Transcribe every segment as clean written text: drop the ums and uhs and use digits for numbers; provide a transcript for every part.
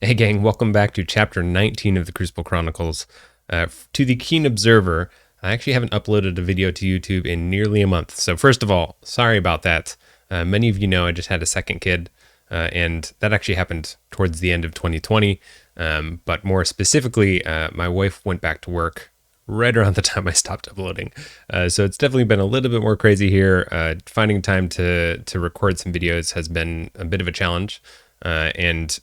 Hey gang, welcome back to chapter 19 of the Crucible Chronicles. To the keen observer, I actually haven't uploaded a video to YouTube in nearly a month. So first of all, sorry about that. Many of you know I just had a second kid, and that actually happened towards the end of 2020. But more specifically, my wife went back to work right around the time I stopped uploading. So it's definitely been a little bit more crazy here. Finding time to record some videos has been a bit of a challenge. And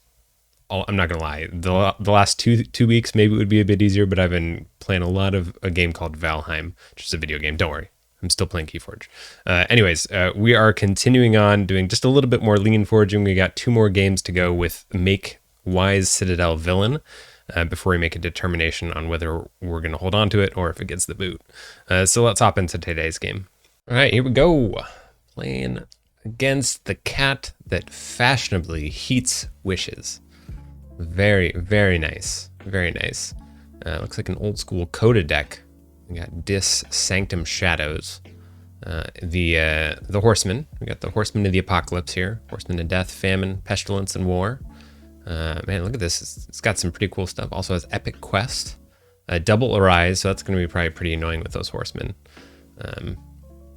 I'm not gonna lie, the last two weeks maybe it would be a bit easier, but I've been playing a lot of a game called Valheim, which is a video game. Don't worry, I'm still playing KeyForge. Anyways, we are continuing on doing just a little bit more lean forging. We got 2 more games to go with Make Wise Citadel Villain before we make a determination on whether we're gonna hold on to it or if it gets the boot. So let's hop into today's game. All right, here we go. Playing against the cat that fashionably heats wishes. Very, very nice. Very nice. Looks like an old school Coda deck. We got Dis Sanctum Shadows. The Horsemen. We got the Horsemen of the Apocalypse here. Horsemen of Death, Famine, Pestilence, and War. Man, look at this. It's got some pretty cool stuff. Also has Epic Quest. Double Arise, so that's going to be probably pretty annoying with those Horsemen.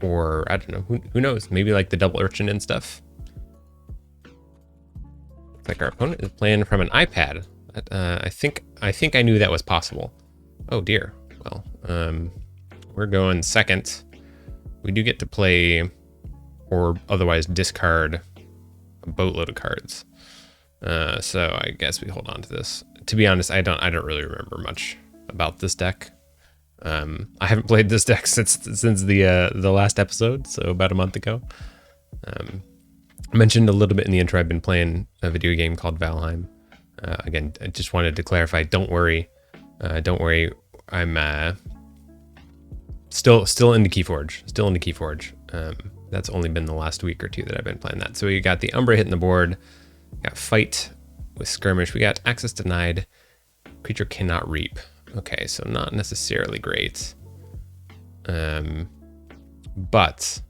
Or, I don't know, who knows? Maybe like the Double Urchin and stuff. Like our opponent is playing from an iPad. I think I knew that was possible. Oh dear. Well, we're going second. We do get to play or otherwise discard a boatload of cards. So I guess we hold on to this. To be honest, I don't really remember much about this deck. I haven't played this deck since the last episode, so about a month ago. I mentioned a little bit in the intro, I've been playing a video game called Valheim. Again, I just wanted to clarify, don't worry, I'm still into KeyForge, that's only been the last week or two that I've been playing that. So we got the Umbra hitting the board, got Fight with Skirmish, we got Access Denied, Creature Cannot Reap. Okay, so not necessarily great, but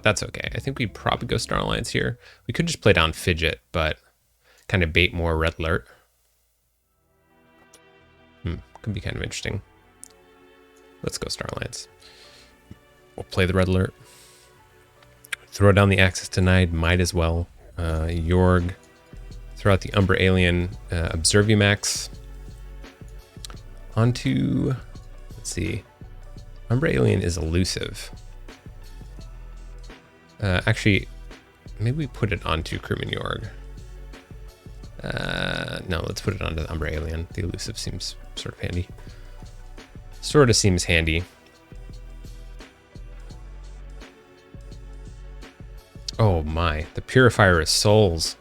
that's okay. I think we'd probably go Star Alliance here. We could just play down Fidget, but kind of bait more Red Alert. Could be kind of interesting. Let's go Star Alliance. We'll play the Red Alert. Throw down the Access Denied, might as well. Yorg. Throw out the Umbra Alien, Observumax. Onto, let's see. Umbra Alien is elusive. Actually, maybe we put it onto Crewman Yorg. No, let's put it onto the Umbra Alien. The elusive seems sort of handy. Sort of seems handy. Oh my, the Purifier of Souls.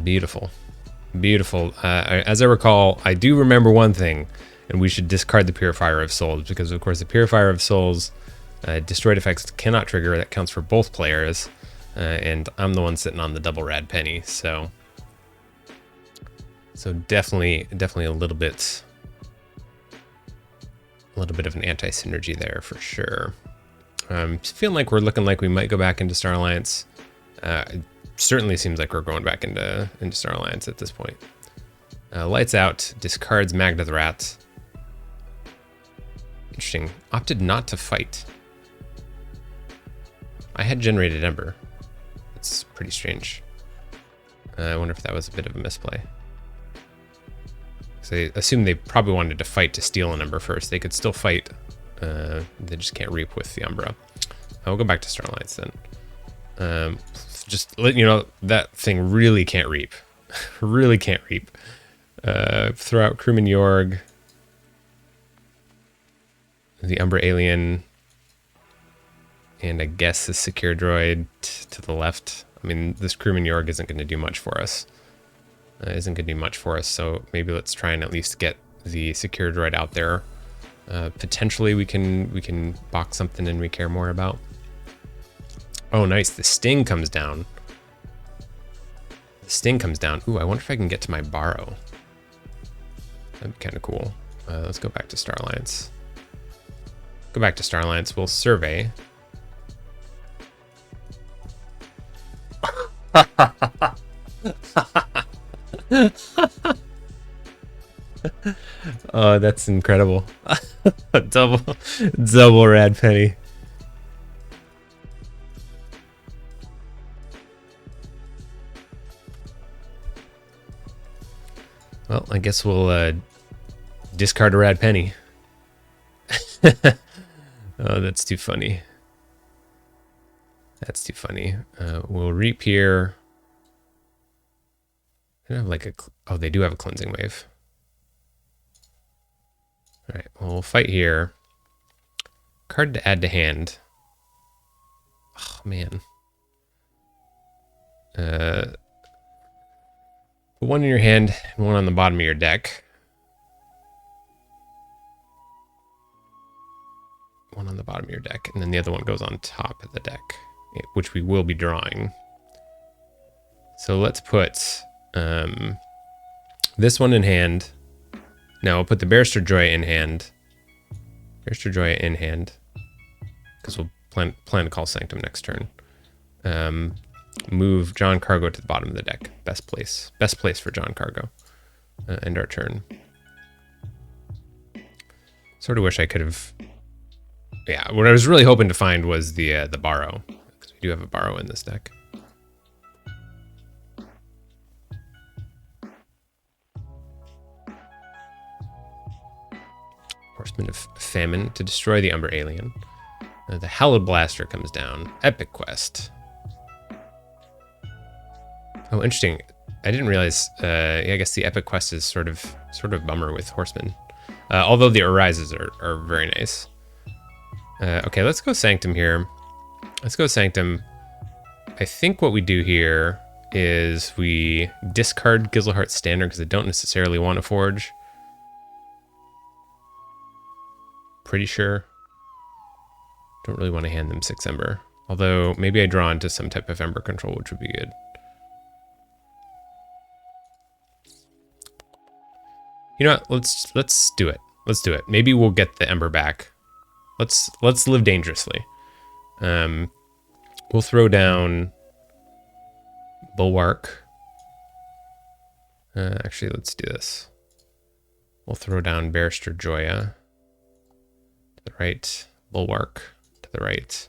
Beautiful. Beautiful. As I recall, I do remember one thing, and we should discard the Purifier of Souls, because of course the Purifier of Souls destroyed effects cannot trigger. That counts for both players, and I'm the one sitting on the double rad penny, so definitely a little bit of an anti-synergy there for sure. Feeling like we're looking like we might go back into Star Alliance. It certainly seems like we're going back into Star Alliance at this point. Lights Out discards Magna the Rat. Interesting. Opted not to fight. I had generated Ember. It's pretty strange. I wonder if that was a bit of a misplay. So I assume they probably wanted to fight to steal an Ember first. They could still fight. They just can't reap with the Umbra. I'll go back to Star Alliance then. Just let you know, that thing really can't reap. Really can't reap. Throw out Crewman Yorg. The Umbra Alien. And I guess the Secure Droid to the left. I mean, this Crewman Yorg isn't going to do much for us. So maybe let's try and at least get the Secure Droid out there. Potentially we can box something in we care more about. Oh, nice. The Sting comes down. Ooh, I wonder if I can get to my Borrow. That'd be kind of cool. Let's go back to Star Alliance. We'll survey. Oh, that's incredible. double rad penny. Well, I guess we'll discard a rad penny. Oh, that's too funny. That's too funny. We'll reap here. They don't have like a... Oh, they do have a cleansing wave. All right, well, we'll fight here. Card to add to hand. Oh, man. Put one in your hand and one on the bottom of your deck. One on the bottom of your deck, and then the other one goes on top of the deck, which we will be drawing. So let's put this one in hand. Now we'll put the Barrister Joy in hand. Barrister Joy in hand, because we'll plan to call Sanctum next turn. Move John Cargo to the bottom of the deck. Best place for John Cargo. End our turn. Sort of wish I could have. Yeah, what I was really hoping to find was the Borrow, because we do have a Borrow in this deck. Horseman of Famine to destroy the Umber Alien. The Hallowed Blaster comes down. Epic Quest. Oh, interesting. I didn't realize. Yeah, I guess the Epic Quest is sort of bummer with Horseman. Although the Arises are very nice. Okay, let's go Sanctum here. Let's go Sanctum. I think what we do here is we discard Gizelhart Standard because I don't necessarily want to forge. Pretty sure. Don't really want to hand them 6 Ember. Although maybe I draw into some type of Ember control, which would be good. You know what? Let's do it. Let's do it. Maybe we'll get the Ember back. Let's live dangerously. We'll throw down Bulwark. Actually, let's do this. We'll throw down Barrister Joya. To the right. Bulwark. To the right.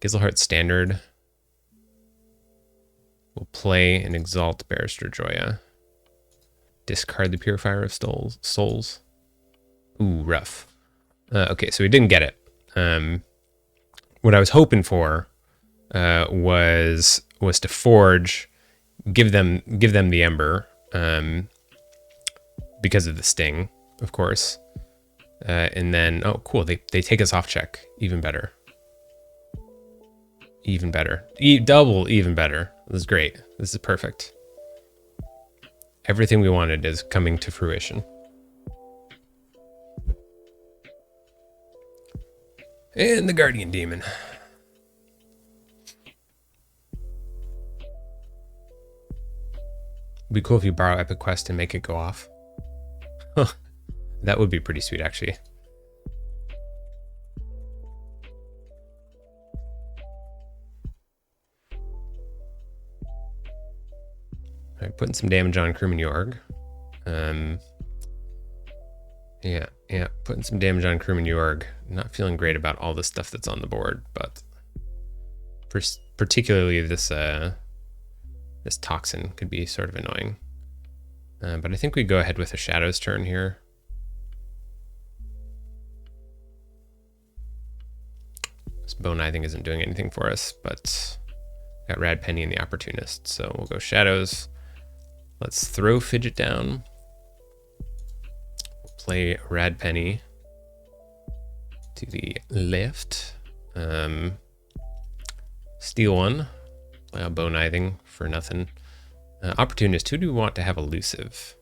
Gizelhart Standard. We'll play and exalt Barrister Joya. Discard the Purifier of Souls. Ooh, rough. Okay, so we didn't get it. What I was hoping for was to forge, give them the Ember, because of the Sting, of course. And then, oh, cool, they take us off check. Even better. Even better. Double even better. This is great. This is perfect. Everything we wanted is coming to fruition. And the Guardian Demon. It'd be cool if you borrow Epic Quest and make it go off. That would be pretty sweet, actually. All right, putting some damage on Crewman Yorg. Yeah, putting some damage on Crewman Yorg. Not feeling great about all the stuff that's on the board, but particularly this this Toxin could be sort of annoying. But I think we go ahead with a Shadows turn here. This Bone Ithing isn't doing anything for us, but got Rad Penny and the Opportunist, so we'll go Shadows. Let's throw Fidget down. Play Rad Penny to the left. Steal one. Play a Bone Ithing for nothing. Opportunist, who do we want to have elusive?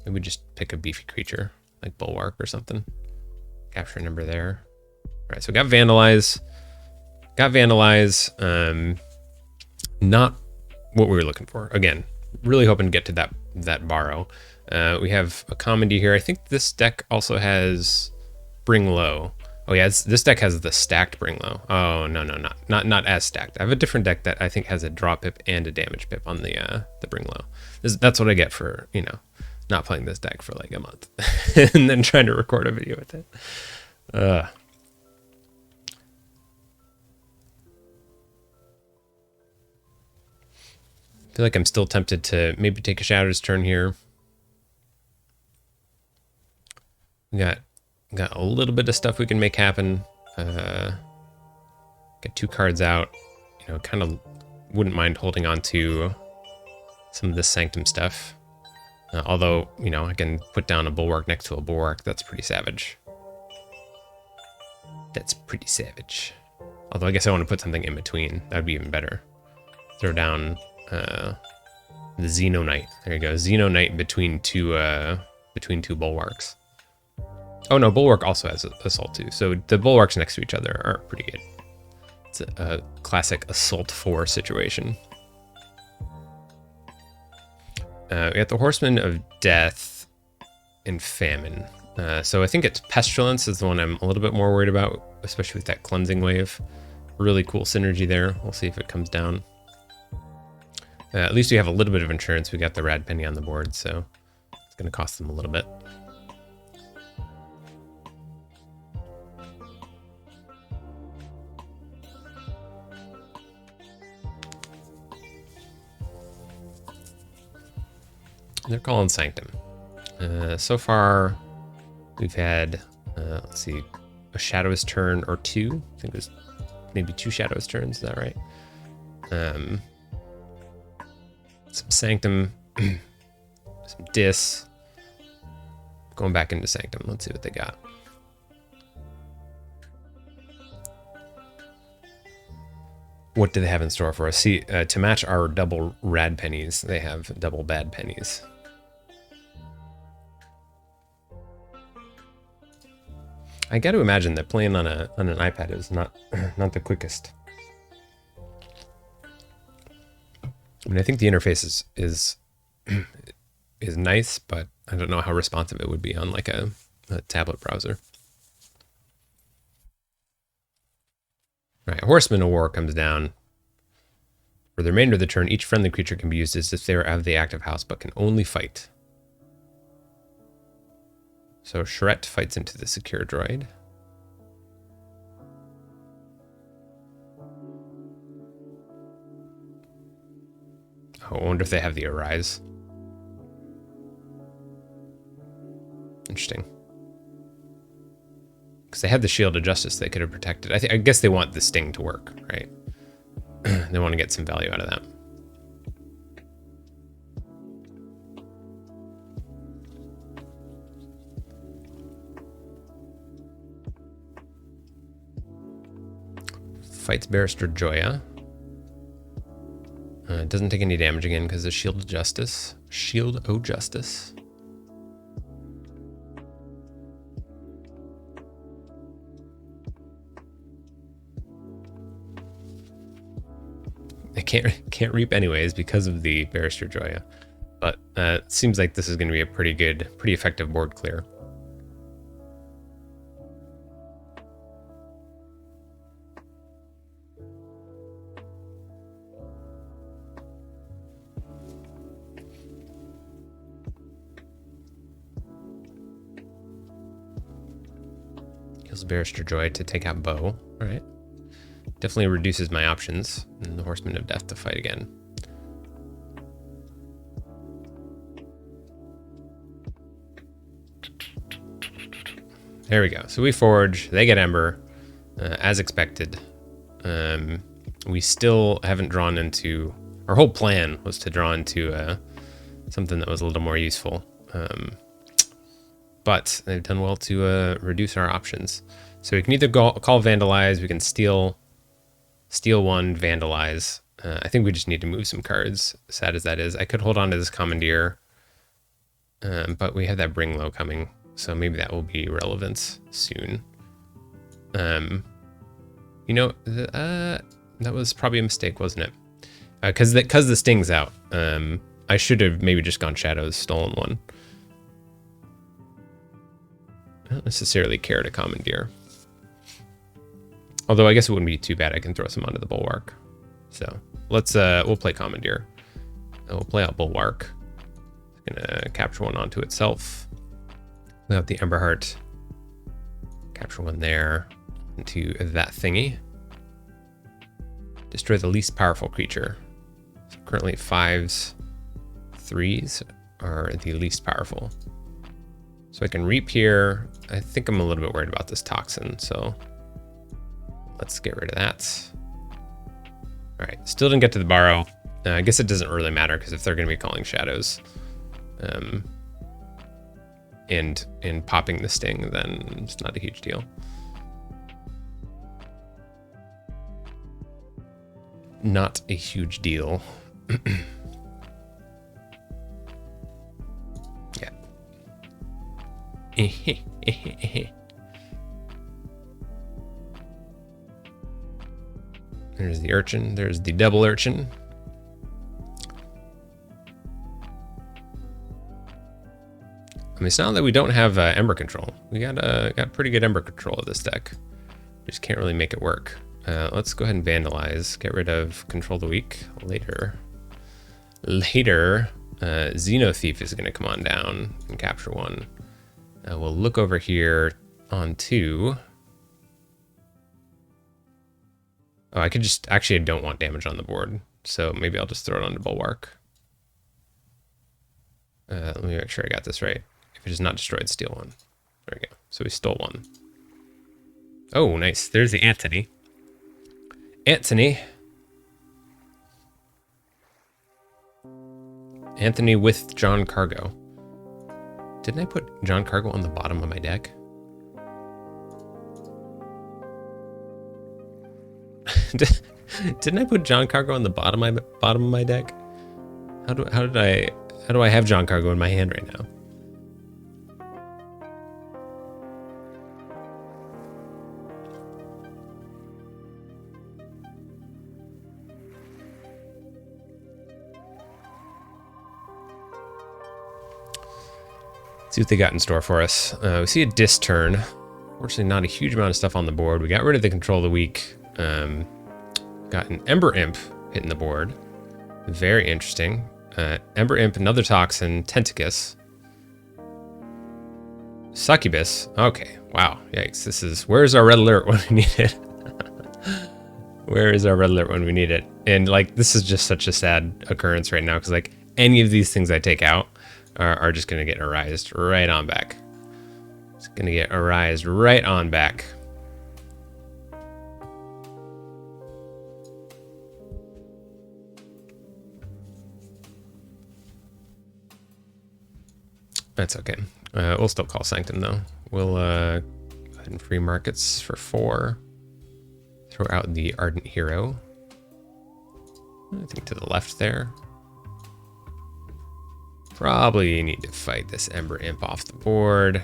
Maybe just pick a beefy creature, like Bulwark or something. Capture a number there. All right, so got Vandalize. Not what we were looking for. Again, really hoping to get to that Borrow. We have a Comedy here. I think this deck also has Bring Low. Oh yeah, this deck has the stacked Bringlow. Oh no, not as stacked. I have a different deck that I think has a draw pip and a damage pip on the Bringlow. That's what I get for, you know, not playing this deck for like a month and then trying to record a video with it. I feel like I'm still tempted to maybe take a Shadow's Turn here. We got a little bit of stuff we can make happen. Get 2 cards out. You know, kind of wouldn't mind holding on to some of this Sanctum stuff. Although, you know, I can put down a Bulwark next to a Bulwark. That's pretty savage. That's pretty savage. Although I guess I want to put something in between. That would be even better. Throw down the Xeno Knight. There you go. Xeno Knight between two Bulwarks. Oh no, Bulwark also has Assault too. So the Bulwarks next to each other are pretty good. It's a classic Assault 4 situation. We got the Horseman of Death and Famine. So I think it's Pestilence is the one I'm a little bit more worried about, especially with that Cleansing Wave. Really cool synergy there. We'll see if it comes down. At least we have a little bit of insurance. We got the Rad Penny on the board, so it's going to cost them a little bit. They're calling Sanctum. So far, we've had, let's see, a Shadow's Turn or 2. I think there's maybe 2 Shadow's Turns, is that right? Some Sanctum, some Dis. Going back into Sanctum, let's see what they got. What do they have in store for us? See, to match our double Rad Pennies, they have double Bad Pennies. I got to imagine that playing on an iPad is not the quickest. I mean, I think the interface is nice, but I don't know how responsive it would be on like a tablet browser. All right, Horseman of War comes down. For the remainder of the turn, each friendly creature can be used as if they were out of the active house, but can only fight. So Charette fights into the secure droid. Oh, I wonder if they have the Arise. Interesting. Because they had the Shield of Justice they could have protected. I guess they want the Sting to work, right? They want to get some value out of that. Fights Barrister Joya. Doesn't take any damage again because of Shield of Justice. Shield of Justice. I can't reap anyways because of the Barrister Joya. But it seems like this is going to be a pretty effective board clear. Kills Barrister Joy to take out Bow. All right. Definitely reduces my options and the Horseman of Death to fight again. There we go. So we forge, they get Ember, as expected. We still haven't drawn into, our whole plan was to draw into something that was a little more useful. But they've done well to reduce our options. So we can either call Vandalize, we can steal one, Vandalize. I think we just need to move some cards, sad as that is. I could hold on to this Commandeer, but we have that Bring Low coming, so maybe that will be relevant soon. You know, that was probably a mistake, wasn't it? Because the Sting's out. I should have maybe just gone Shadows, stolen one. I don't necessarily care to Commandeer. Although I guess it wouldn't be too bad. I can throw some onto the Bulwark. So let's we'll play Commandeer. We'll play out Bulwark. Gonna capture one onto itself. We have the Emberheart. Capture one there into that thingy. Destroy the least powerful creature. So currently 5s, 3s are the least powerful. So I can reap here. I think I'm a little bit worried about this toxin, so let's get rid of that. All right, still didn't get to the borrow. I guess it doesn't really matter because if they're going to be calling shadows and popping the sting, then it's not a huge deal. Not a huge deal. Yeah. There's the urchin. There's the double urchin. I mean, it's not that we don't have Ember control. We got pretty good Ember control of this deck. Just can't really make it work. Let's go ahead and vandalize. Get rid of Control the Weak later. Xeno Thief is going to come on down and capture one. We'll look over here on 2. Oh, I could just... Actually, I don't want damage on the board, so maybe I'll just throw it onto Bulwark. Let me make sure I got this right. If it is not destroyed, steal one. There we go. So we stole one. Oh, nice. There's the Anthony. Anthony with John Cargo. Didn't I put John Cargo on the bottom of my deck? Didn't I put John Cargo on the bottom of my deck? How do I have John Cargo in my hand right now? See what they got in store for us. We see a Dis turn. Fortunately, not a huge amount of stuff on the board. We got rid of the Control of the Weak. Got an Ember Imp hitting the board. Very interesting. Ember Imp, another Toxin, Tentacus. Succubus. Okay, wow, yikes. This is... Where's our red alert when we need it? Where is our red alert when we need it? And, like, this is just such a sad occurrence right now, because, like, any of these things I take out are just going to get erased right on back. It's going to get erased right on back. That's okay. We'll still call Sanctum, though. We'll go ahead and free markets for 4. Throw out the Ardent Hero. I think to the left there. Probably need to fight this Ember Imp off the board.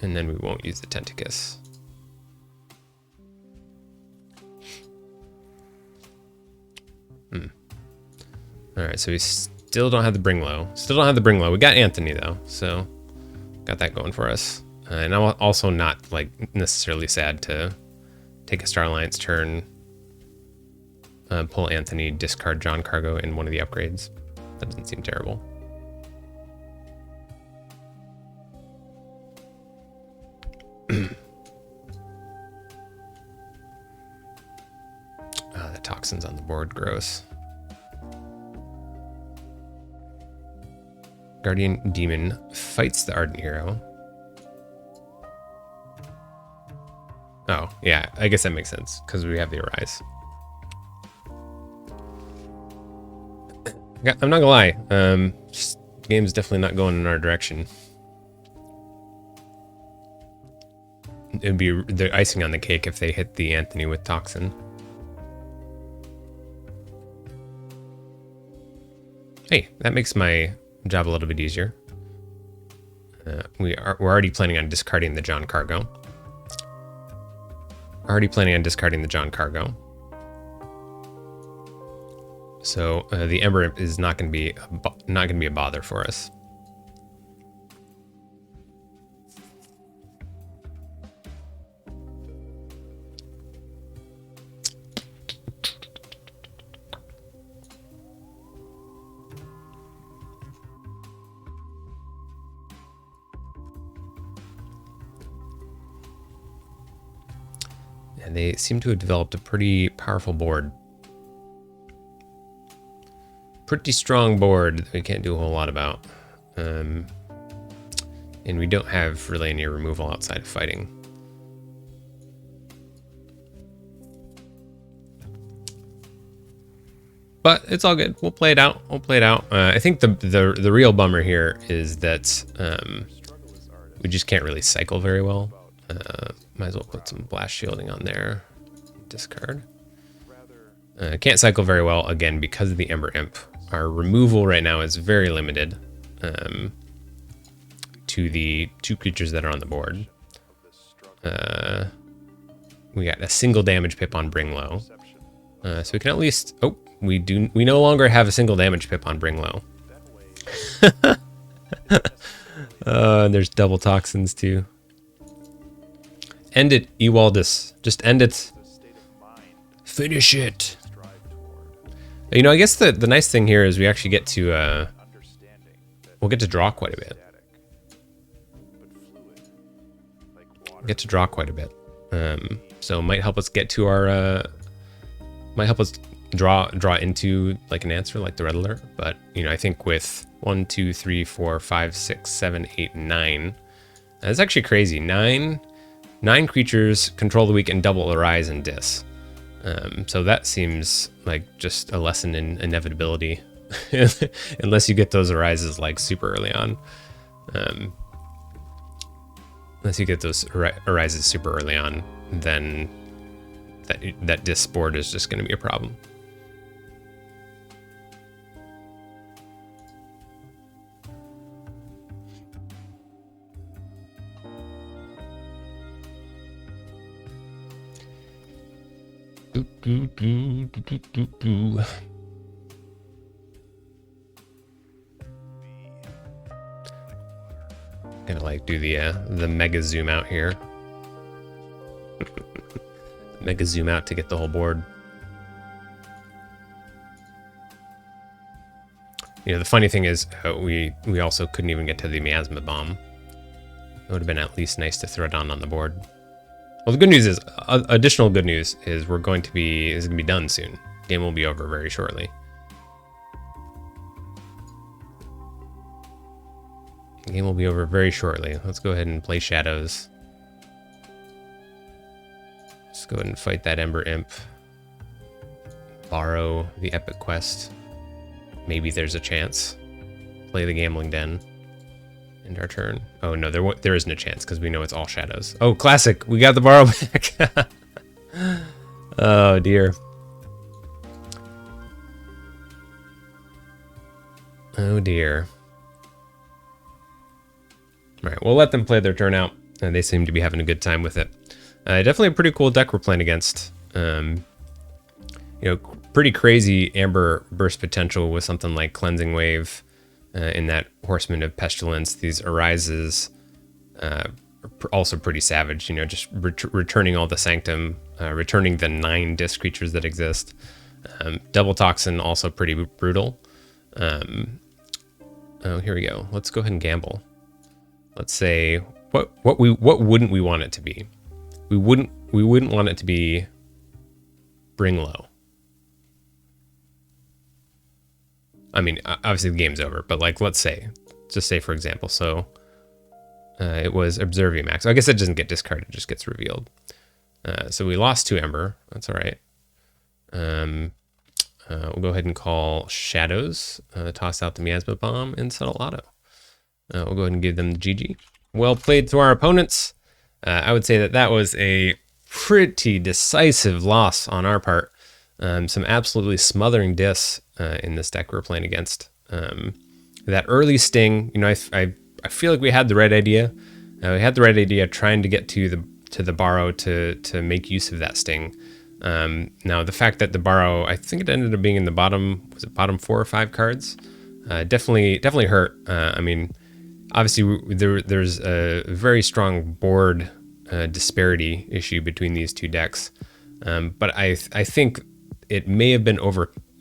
And then we won't use the Tentacus. Alright, so we still don't have the Bring Low. Still don't have the Bring Low. We got Anthony, though, so got that going for us. And I'm also not, like, necessarily sad to take a Star Alliance turn, pull Anthony, discard John Cargo in one of the upgrades. That doesn't seem terrible. The Toxin's on the board, gross. Guardian Demon fights the Ardent Hero. Oh, yeah, I guess that makes sense, because we have the Arise. I'm not gonna lie, the game's definitely not going in our direction. It'd be the icing on the cake if they hit the Anthony with Toxin. Hey, that makes my job a little bit easier. We're already planning on discarding the John Cargo. So the Ember Imp is not going to be a bother for us. And they seem to have developed a pretty powerful board. Pretty strong board that we can't do a whole lot about. And we don't have really any removal outside of fighting. But it's all good. We'll play it out. We'll play it out. I think the real bummer here is that we just can't really cycle very well. Might as well put some blast shielding on there. Discard. Can't cycle very well, again, because of the Ember Imp. Our removal right now is very limited to the 2 creatures that are on the board. We got a single damage pip on Bring Low. So we can at least... Oh, we no longer have a single damage pip on Bring Low. And there's double toxins too. End it, Ewaldus. Just end it. Finish it. You know, I guess the nice thing here is we actually get to we'll get to draw quite a bit. Get to draw quite a bit. So it might help us get to our might help us draw into like an answer like the red alert. But you know, I think with 1, 2, 3, 4, 5, 6, 7, 8, 9. That's actually crazy. 9 creatures control the weak and double Arise and Dis. So that seems like just a lesson in inevitability, unless you get those Arises like super early on. Unless you get those Arises super early on, then that Dis board is just going to be a problem. Gonna like do the mega zoom out here. Mega zoom out to get the whole board. You know, the funny thing is we also couldn't even get to the Miasma Bomb. It would have been at least nice to throw it on the board. Well, the good news is, additional good news is it's going to be done soon. Game will be over very shortly. Game will be over very shortly. Let's go ahead and play Shadows. Let's go ahead and fight that Ember Imp. Borrow the Epic Quest. Maybe there's a chance. Play the Gambling Den. End our turn. Oh no, there isn't a chance because we know it's all Shadows. Oh, classic! We got the borrow back. Oh dear. Oh dear. All right, we'll let them play their turn out. They seem to be having a good time with it. Definitely a pretty cool deck we're playing against. You know, pretty crazy Amber burst potential with something like Cleansing Wave. In that Horseman of Pestilence, these Arises are also pretty savage, you know, just returning all the Sanctum, returning the 9 disc creatures that exist. Double Toxin, also pretty brutal. Oh, here we go. Let's go ahead and gamble. Let's say, what wouldn't we want it to be? We wouldn't want it to be Bring Low. I mean, obviously the game's over, but like, let's just say for example, so it was Observium Max. I guess it doesn't get discarded, it just gets revealed. So we lost 2 Ember, that's all right. We'll go ahead and call Shadows, toss out the Miasma Bomb, and settle auto. We'll go ahead and give them the GG. Well played to our opponents. I would say that was a pretty decisive loss on our part. Some absolutely smothering dis in this deck we're playing against. That early sting, you know, I feel like we had the right idea. We had the right idea trying to get to the borrow to make use of that sting. Now the fact that the borrow, I think it ended up being in the bottom, was it bottom 4 or 5 cards? Definitely hurt. I mean, obviously there's a very strong board disparity issue between these two decks. But I think it may have been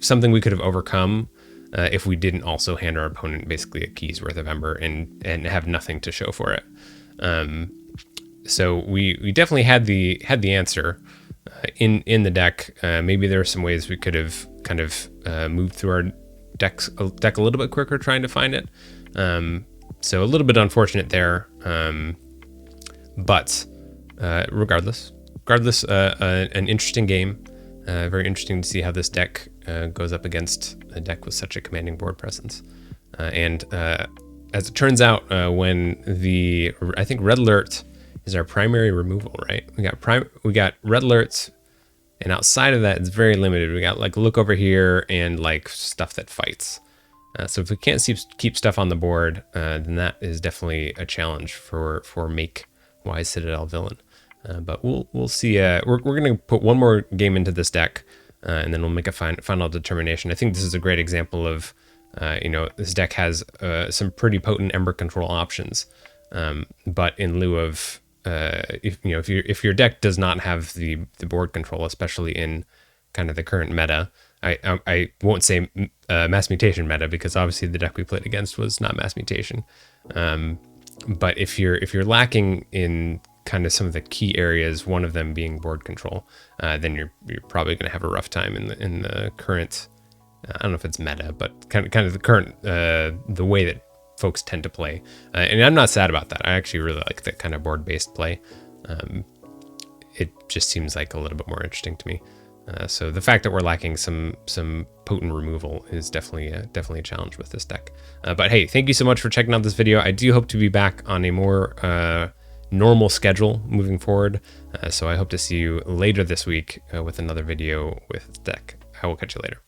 something we could have overcome if we didn't also hand our opponent basically a key's worth of Ember and have nothing to show for it. So we definitely had the answer. in the deck. Maybe there are some ways we could have kind of moved through our deck a little bit quicker trying to find it. So a little bit unfortunate there. But regardless, an interesting game. Very interesting to see how this deck goes up against a deck with such a commanding board presence. And as it turns out, when I think Red Alert is our primary removal, right? We got Red Alerts, and outside of that, it's very limited. We got like Look Over Here and like stuff that fights. So if we can't keep stuff on the board, then that is definitely a challenge for Make Wise Citadel Villain. But we'll see. We're gonna put one more game into this deck, and then we'll make a final determination. I think this is a great example of, this deck has some pretty potent Ember control options, but in lieu of if your deck does not have the board control, especially in kind of the current meta. I won't say mass mutation meta, because obviously the deck we played against was not mass mutation. But if you're lacking in kind of some of the key areas, one of them being board control, then you're probably going to have a rough time in the current. I don't know if it's meta, but kind of the current the way that folks tend to play. And I'm not sad about that. I actually really like that kind of board-based play. It just seems like a little bit more interesting to me. So the fact that we're lacking some potent removal is definitely a challenge with this deck. But hey, thank you so much for checking out this video. I do hope to be back on a more normal schedule moving forward. So I hope to see you later this week with another video with deck. I will catch you later.